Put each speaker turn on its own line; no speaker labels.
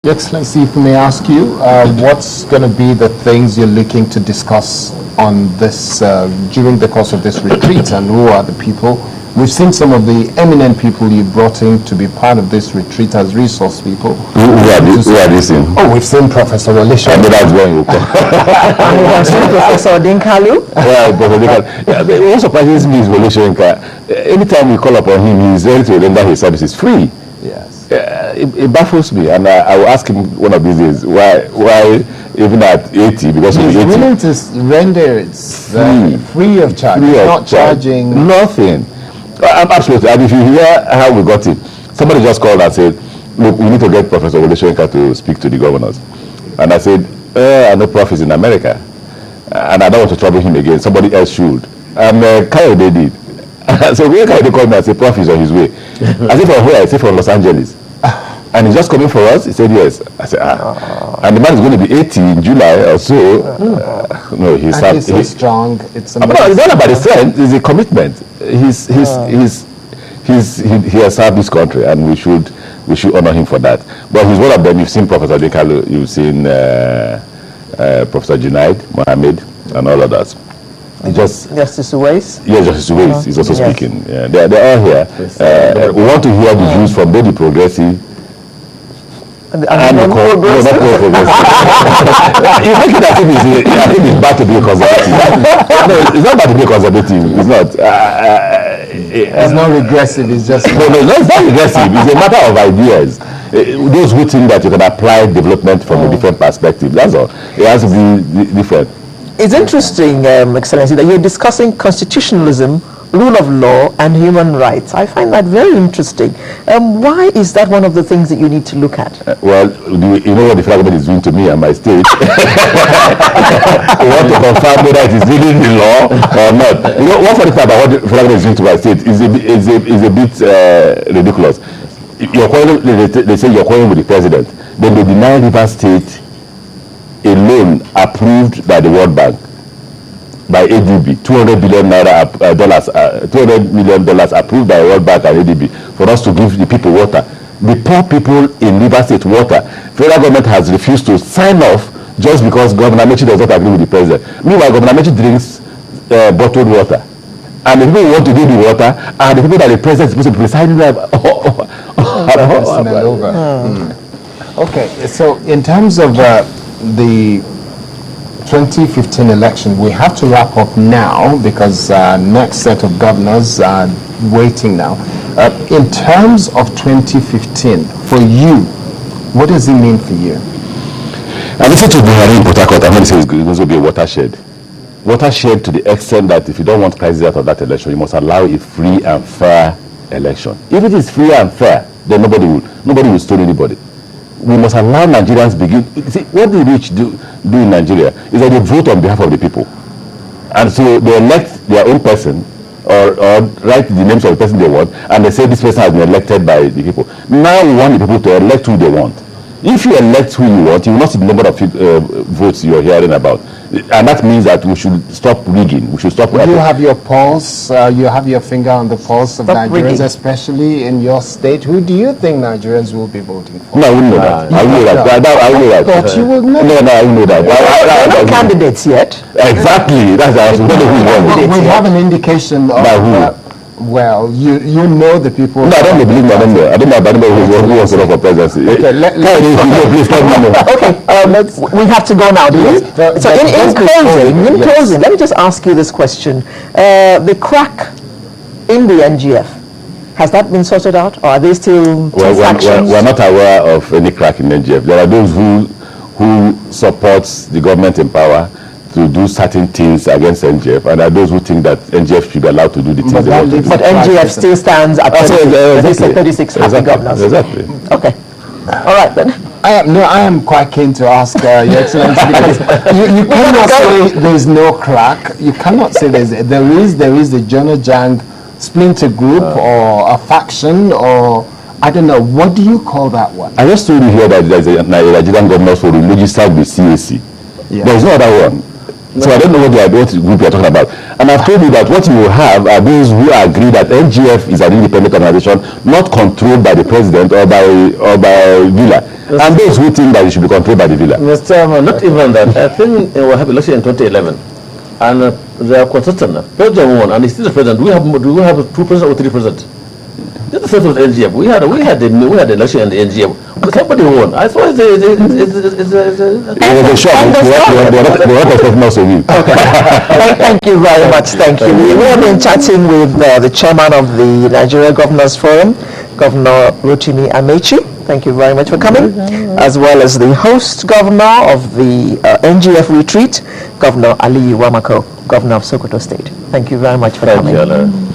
Your Excellency, if I may ask you, what's going to be the things you're looking to discuss on this during the course of this retreat, and who are the people? We've seen some of the eminent people you brought in to be part of this retreat as resource people.
Who are these?
Oh, we've seen Professor Walisha.
I know that's where you come.
And we have seen Professor Dinkalu.
Yeah, Professor Dinkalu. Yeah, what surprises me is Walisha. Anytime we call upon him, he's ready to render his services free.
Yes.
It baffles me, and I will ask him one of these days why even at 80, because
he's
he's 80,
willing to render it free of charge.
Free of
not charging
nothing. Absolutely. And if you hear how we got it, somebody just called and said, look, we need to get Professor Walisha to speak to the governors. And I said, I know Prof is in America, and I don't want to trouble him again. Somebody else should. And Kayode did. So when Kayode called me and said, Prof is on his way. I said, from where? I said, from Los Angeles. And he's just coming for us? He said, yes. I said, And the man is going to be 80 in July or so. No, he's
so strong. It's
it's not about the strength, it's a commitment. He has served this country, and we should honor him for that. But he's one of them. You've seen Professor Dinkalu, you've seen Professor Junaid Mohammed, and all of that.
Justice Uwais?
Yes, Justice Uwais is also speaking. Yeah, they're all here. We want to hear the views from both the progressive and the progressive. You make it as if I think it's bad to be a conservative. No, it's not bad to be a conservative. It's not.
It's not regressive. It's just
no, it's not regressive. It's a matter of ideas. Those who think that you can apply development from a different perspective. That's all. It has to be different.
It's interesting, Excellency, that you're discussing constitutionalism, rule of law, and human rights. I find that very interesting. Why is that one of the things that you need to look at?
Well, you know what the federal government is doing to me and my state? We want to confirm whether it is really the law or not. You know, one funny thing about what the federal government is doing to my state is a bit ridiculous. They say you're quarreling with the president. Then they deny River State a loan approved by the World Bank, by ADB, $200 billion $200 million approved by World Bank and ADB for us to give the people water. The poor people in River State water. Federal government has refused to sign off just because Governor Mechi does not agree with the president. Meanwhile, Governor Mechi drinks bottled water, and the people who want to drink the water are the people that the president is supposed to be presiding
over. Okay, so in terms of the 2015 election, we have to wrap up now because next set of governors are waiting now. In terms of 2015, for you, what does it mean for you?
I listen to Buhari in Port Harcourt. I'm going to say it's going to be a watershed. Watershed to the extent that if you don't want crisis out of that election, you must allow a free and fair election. If it is free and fair, then nobody will stone anybody. We must allow Nigerians begin. See, what the rich do in Nigeria is that they vote on behalf of the people. And so they elect their own person or write the names of the person they want, and they say this person has been elected by the people. Now we want the people to elect who they want. If you elect who you want, you will not see the number of votes you're hearing about. And that means that we should stop rigging. We should stop.
You have your pulse, you have your finger on the pulse of Nigerians, rigging. Especially in your state. Who do you think Nigerians will be voting for?
No, I wouldn't know that. I wouldn't know that.
But you would know.
No, I wouldn't know that.
There are no candidates yet.
Exactly. That's how
we have an indication of well, you know the people.
No, I don't believe me. I don't know about anybody who wants to run for presidency. Okay, please let me know.
Okay, we have to go now, do you? So in closing, let me just ask you this question. The crack in the NGF, has that been sorted out, or are they still factions?
We're not aware of any crack in NGF. There are those who supports the government in power to do certain things against NGF, and there are those who think that NGF should be allowed to do the things they want to do.
But NGF still stands at 36 happy governors.
Exactly.
Okay. All right then.
I am quite keen to ask Your Excellency, because you cannot say there is no crack. You cannot say there is the Jonah Jang splinter group or a faction, or I don't know. What do you call that one?
I just told you here that there is a Nigerian government forum registered with CAC. Yeah. There is no other one. So I don't know what group you are talking about. And I've told you that what you will have are those who agree that NGF is an independent organization, not controlled by the president or by Villa. And those who think that it should be controlled by the Villa.
Mr. Chairman, not even that. I think we have election in 2011. And they are consistent. President won, and he's still the president. Do we have 2 presidents or 3 presidents? This is the same with NGF. We had the election in the NGF. But somebody won. I thought it's
a shock. They were expecting us to win.
Thank you very much. Thank you. We have been chatting with the chairman of the Nigeria Governors Forum, Governor Rotimi Amechi. Thank you very much for coming, as well as the host governor of the NGF retreat, Governor Aliyu Wamako, Governor of Sokoto State. Thank you very much for coming.
Thank you,